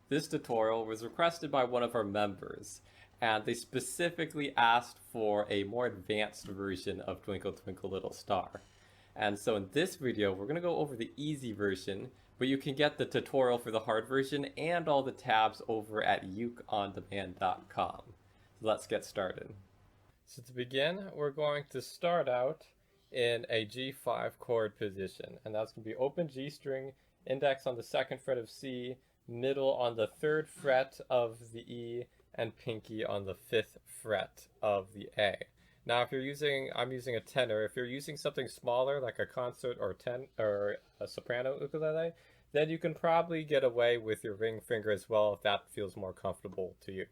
This tutorial was requested by one of our members, and they specifically asked for a more advanced version of Twinkle Twinkle Little Star. And so in this video, we're going to go over the easy version, but you can get the tutorial for the hard version and all the tabs over at ukeondemand.com. So let's get started. So to begin, we're going to start out in a G5 chord position, and that's going to be open G string, index on the 2nd fret of C, middle on the 3rd fret of the E, and pinky on the 5th fret of the A. Now if you're using, I'm using a tenor, if you're using something smaller like a concert or a soprano ukulele, then you can probably get away with your ring finger as well if that feels more comfortable to you.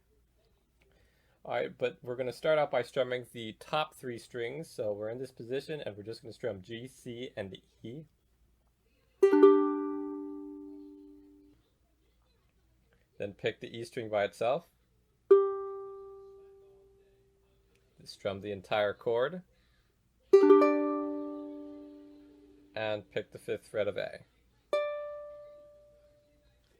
Alright, but we're going to start out by strumming the top 3 strings, so we're in this position and we're just going to strum G, C, and E. Then pick the E string by itself. Strum the entire chord. And pick the 5th fret of A.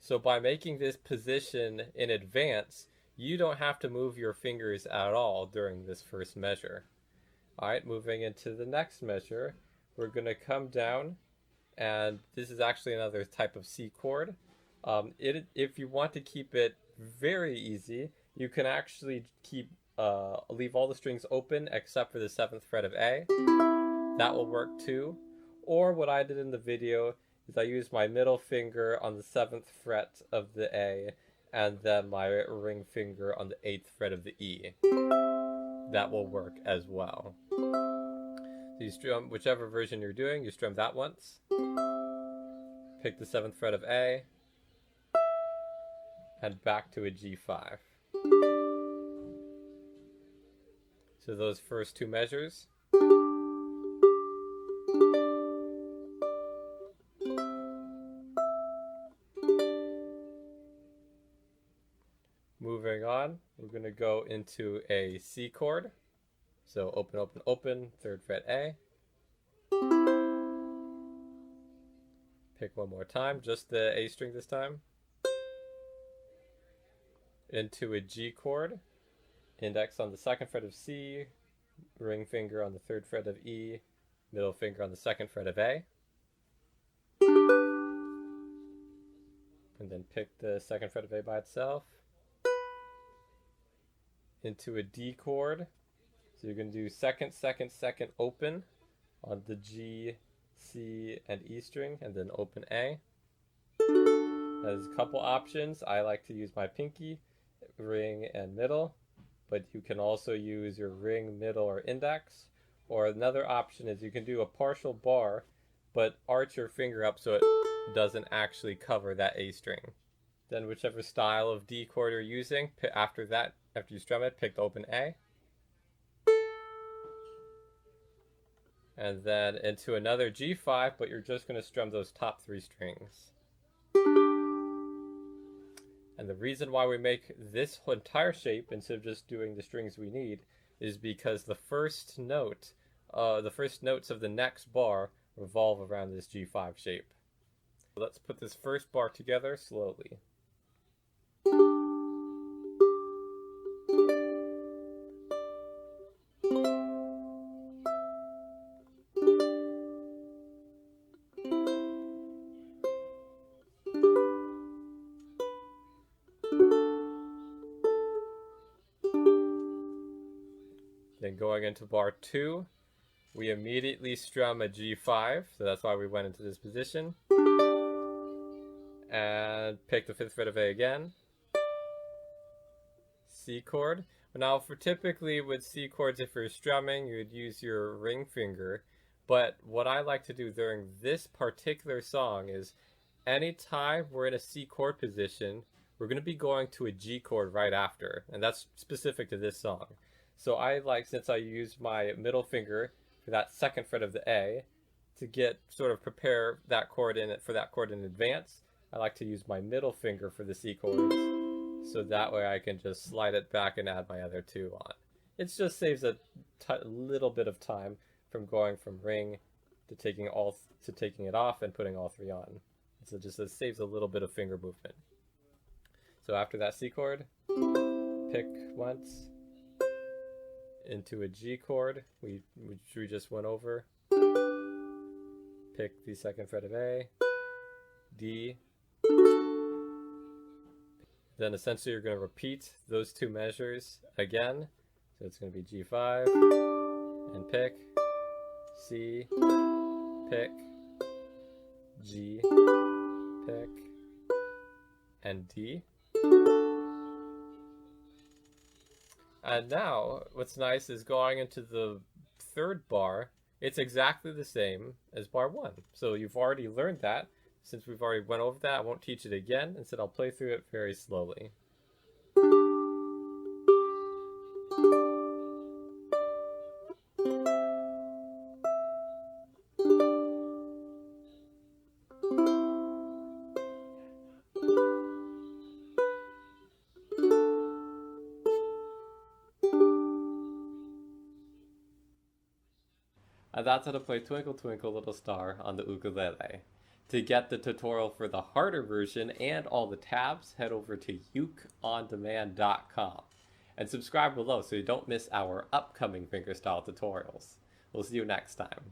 So by making this position in advance, you don't have to move your fingers at all during this first measure. Alright, moving into the next measure, we're going to come down, and this is actually another type of C chord. If you want to keep it very easy, you can actually leave all the strings open except for the 7th fret of A. That will work too. Or what I did in the video is I used my middle finger on the 7th fret of the A and then my ring finger on the 8th fret of the E. That will work as well. So you strum whichever version you're doing, you strum that once. Pick the 7th fret of A. And back to a G5. So those first 2 measures. Moving on, we're going to go into a C chord. So open, open, open, 3rd fret A. Pick one more time, just the A string this time. Into a G chord, index on the 2nd fret of C, ring finger on the 3rd fret of E, middle finger on the 2nd fret of A. And then pick the 2nd fret of A by itself. Into a D chord, so you're going to do 2nd, 2nd, 2nd open on the G, C, and E string, and then open A. There's a couple options. I like to use my pinky, ring, and middle, but you can also use your ring, middle, or index. Or another option is you can do a partial bar, but arch your finger up so it doesn't actually cover that A string. Then whichever style of D chord you're using, after you strum it, pick the open A. And then into another G5, but you're just going to strum those top 3 strings. And the reason why we make this entire shape instead of just doing the strings we need is because the first notes of the next bar revolve around this G5 shape. Let's put this first bar together slowly. Then going into bar 2, we immediately strum a G5, so that's why we went into this position. And pick the 5th fret of A again. C chord. Now typically with C chords, if you're strumming, you would use your ring finger. But what I like to do during this particular song is anytime we're in a C chord position, we're going to be going to a G chord right after. And that's specific to this song. So I like, since I use my middle finger for that 2nd fret of the A to prepare that chord in advance, I like to use my middle finger for the C chords, so that way I can just slide it back and add my other 2 on. It just saves a little bit of time from going from ring to taking it off and putting all 3 on. So it saves a little bit of finger movement. So after that C chord, pick once into a G chord, which we just went over. Pick the second fret of A, D. Then essentially you're going to repeat those two measures again. So it's going to be G5 and pick, C, pick, G, pick, and D. And now what's nice is going into the third bar, it's exactly the same as bar 1. So you've already learned that. Since we've already went over that, I won't teach it again. Instead, I'll play through it very slowly. And that's how to play Twinkle Twinkle Little Star on the ukulele. To get the tutorial for the harder version and all the tabs, head over to ukeondemand.com and subscribe below so you don't miss our upcoming fingerstyle tutorials. We'll see you next time.